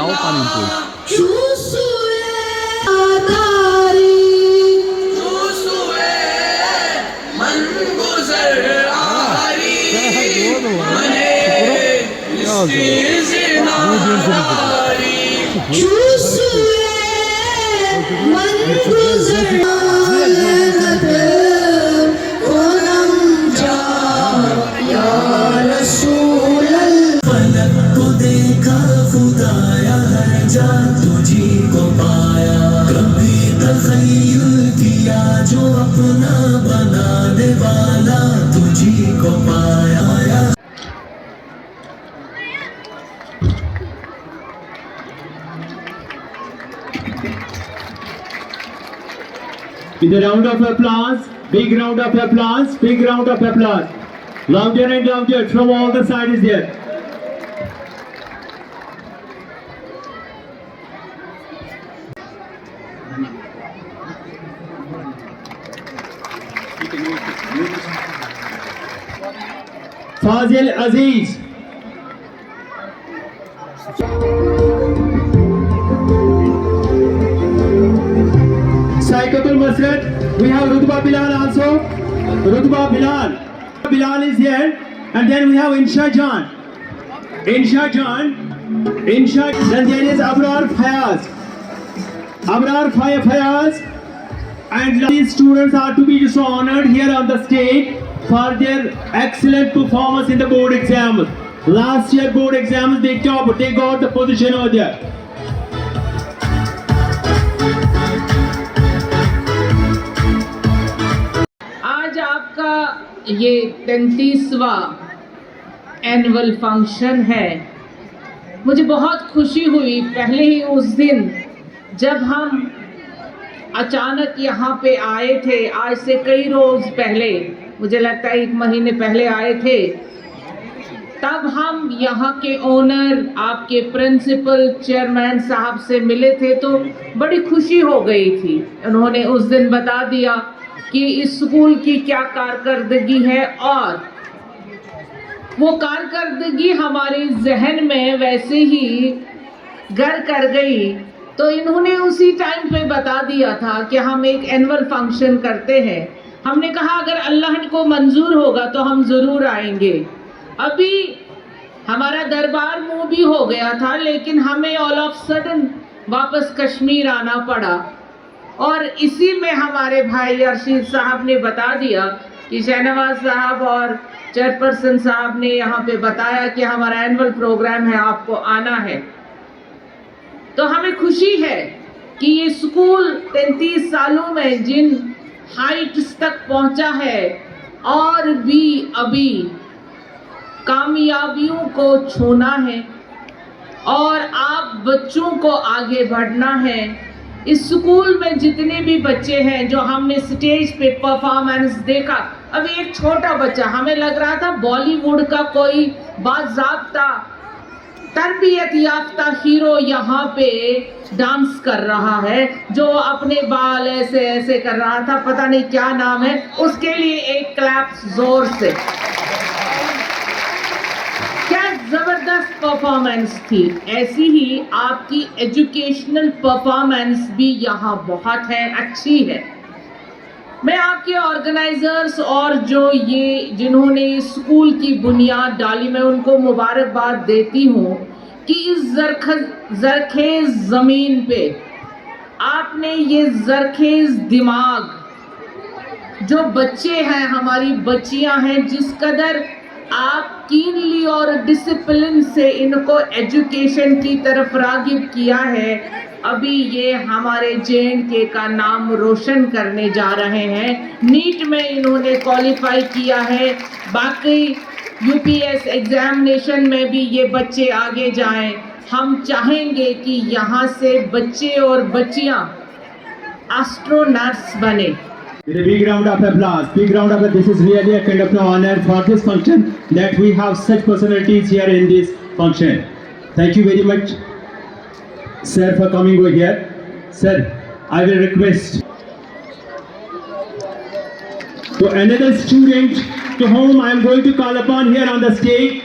Tao panimpul. तुझी को पाया कभी तखय्युल किया जो अपना बनाने वाला तुझी को पाया। With a round of applause, big round of applause, big round of applause. Louder and louder from all the sides there. Fazil Aziz. Saikatul Masjid. We have Rutba Bilal also. Rutba Bilal. Bilal is here. And then we have Insha Jan. Insha Jan. Insha. Then there is Abrar Fayaz. Abrar Fayaz. And these students are to be so honored here on the stage for their excellent performance in the board exams. Last year board exams they got the position over there. आज आपका ये 33वां annual function है। मुझे बहुत खुशी हुई पहले ही उस दिन जब हम अचानक यहाँ पे आए थे। आज से कई रोज पहले, मुझे लगता है 1 महीने पहले आए थे, तब हम यहाँ के ओनर आपके प्रिंसिपल चेयरमैन साहब से मिले थे तो बड़ी खुशी हो गई थी। उन्होंने उस दिन बता दिया कि इस स्कूल की क्या कारकर्दगी है और वो कारकर्दगी हमारे जहन में वैसे ही घर कर गई। तो इन्होंने उसी टाइम पे बता दिया था कि हम एक एनुअल फंक्शन करते हैं। हमने कहा अगर अल्लाह को मंजूर होगा तो हम ज़रूर आएंगे। अभी हमारा दरबार मुँह भी हो गया था, लेकिन हमें ऑल ऑफ सडन वापस कश्मीर आना पड़ा और इसी में हमारे भाई अर्शीद साहब ने बता दिया कि शहनवाज साहब और चेयरपर्सन साहब ने यहाँ पे बताया कि हमारा एनुअल प्रोग्राम है, आपको आना है। तो हमें खुशी है कि ये स्कूल 33 सालों में जिन हाइट्स तक पहुंचा है और भी अभी कामयाबियों को छूना है और आप बच्चों को आगे बढ़ना है। इस स्कूल में जितने भी बच्चे हैं जो हमने स्टेज पे परफॉर्मेंस देखा, अभी एक छोटा बच्चा, हमें लग रहा था बॉलीवुड का कोई बाज़ाब्ता तरबियत याफ्ता हीरो यहाँ पे डांस कर रहा है, जो अपने बाल ऐसे ऐसे कर रहा था, पता नहीं क्या नाम है, उसके लिए एक क्लैप जोर से। क्या जबरदस्त परफॉर्मेंस थी। ऐसी ही आपकी एजुकेशनल परफॉर्मेंस भी यहाँ बहुत है, अच्छी है। मैं आपके ऑर्गेनाइजर्स और जो ये जिन्होंने स्कूल की बुनियाद डाली, मैं उनको मुबारकबाद देती हूँ कि इस जरखेज ज़मीन पे आपने ये जरखेज दिमाग, जो बच्चे हैं हमारी बच्चियां हैं, जिस कदर आप कीनली और डिसिप्लिन से इनको एजुकेशन की तरफ रागिब किया है, अभी ये हमारे JNK का नाम रोशन करने जा रहे हैं। नीट में इन्होंने क्वालिफाई किया है, बाकी UPS एग्जामिनेशन में भी ये बच्चे आगे जाएं। हम चाहेंगे कि यहाँ से बच्चे और बच्चियाँ एस्ट्रोनॉट्स बने। With a big round of applause, big round of applause. This is really a kind of an honor for this function that we have such personalities here in this function. Thank you very much, sir, for coming over here. Sir, I will request to another student to whom I am going to call upon here on the stage.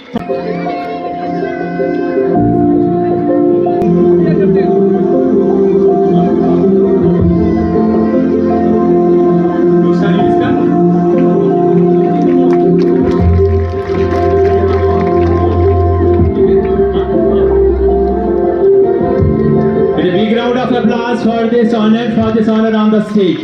honored for this honor on the stage.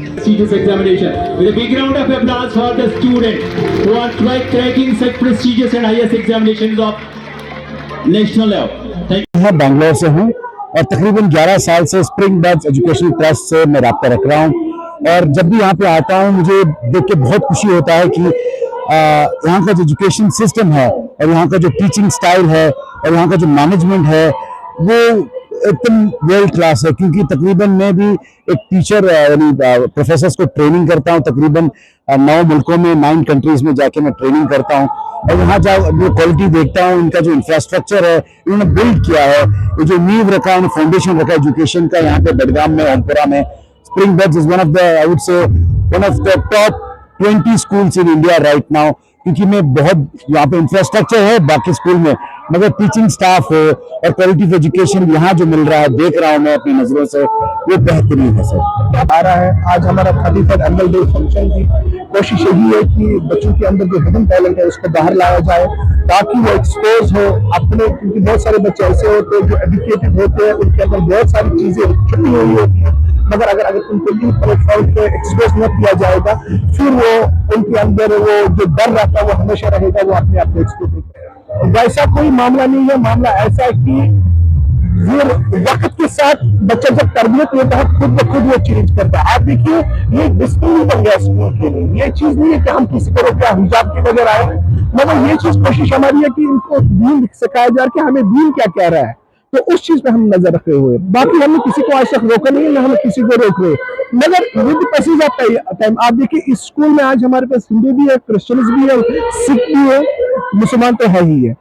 Prestigious examination. With a big round of applause for the student who are cracking such prestigious and highest examinations of national level. Thank you. मैं बैंगलोर से हूँ और तकरीबन 11 साल से spring birds educational trust से मैं रब्ता रख रहा हूँ। और जब भी यहाँ पे आता हूँ मुझे देख के बहुत खुशी होता है कि यहाँ का जो एजुकेशन सिस्टम है और यहाँ का जो टीचिंग स्टाइल है और यहाँ का जो मैनेजमेंट है वो एकदम वर्ल्ड क्लास है। क्योंकि तकरीबन मैं भी एक टीचर यानी प्रोफेसर्स को ट्रेनिंग करता हूँ, तकरीबन 9 मुल्कों में 9 कंट्रीज में जाके मैं ट्रेनिंग करता हूँ और यहाँ जा जो क्वालिटी देखता हूँ, इनका जो इंफ्रास्ट्रक्चर है इन्होंने बिल्ड किया है, ये जो नींव रखा है, फाउंडेशन रखा है एजुकेशन का यहाँ पे बडगाम में, ओमपुरा में। Spring birds is one of the I would say one of the top 20 schools in India right now, क्योंकि मैं बहुत यहाँ पे इंफ्रास्ट्रक्चर है बाकी स्कूल में, मगर टीचिंग स्टाफ हो और क्वालिटी ऑफ एजुकेशन यहाँ जो मिल रहा है देख रहा हूँ मैं अपनी नजरों से, वो बेहतरीन है सर। आ रहा है आज हमारा 33rd एनुअल डे फंक्शन की कोशिश यही है कि बच्चों के अंदर जो हिडन टैलेंट है उसको बाहर लाया जाए ताकि वो एक्सपोज हो अपने, क्योंकि बहुत सारे बच्चे ऐसे होते हैं जो एजुकेटेड होते हैं, उनके अंदर बहुत सारी चीजें छुपी हुई होती हैं, मगर अगर उनको इन प्लेटफॉर्म पे एक्सपोज न किया जाएगा फिर वो उनके अंदर वो जो डर रहता है वो हमेशा रहेगा, वो अपने आप को एक्सपोज करेगा। वैसा कोई मामला नहीं है, मामला ऐसा है कि ये वक्त के साथ बच्चा जब तरबियत लेता है खुद ब खुद वो चेंज करता है। आप देखिए ये डिसिप्लिन बन गया स्कूल के लिए, ये चीज नहीं है कि हम किसी को रोके हिजाब के वगैरह आए, मगर ये चीज कोशिश हमारी है कि इनको दीन सिखाया जाए कि हमें दीन क्या कह रहा है, तो उस चीज पे हम नजर रखे हुए। बाकी हमने किसी को आज तक रोका नहीं है, ना हम किसी को रोक रहे, मगर विद पैसेज ऑफ टाइम आप देखिए इस स्कूल में आज हमारे पास हिंदू भी है, क्रिश्चियंस भी है, सिख भी है, मुसलमान तो है ही है।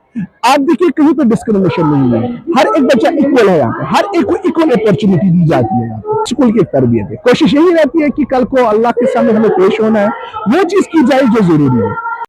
आप देखिए कहीं पे डिस्क्रिमिनेशन नहीं है, हर एक बच्चा इक्वल है यहाँ पे, हर एक को इक्वल अपॉर्चुनिटी दी जाती है यहाँ पे। स्कूल की एक तरबियत है, कोशिश यही रहती है कि कल को अल्लाह के सामने हमें पेश होना है, वो चीज की जाए जो जरूरी है।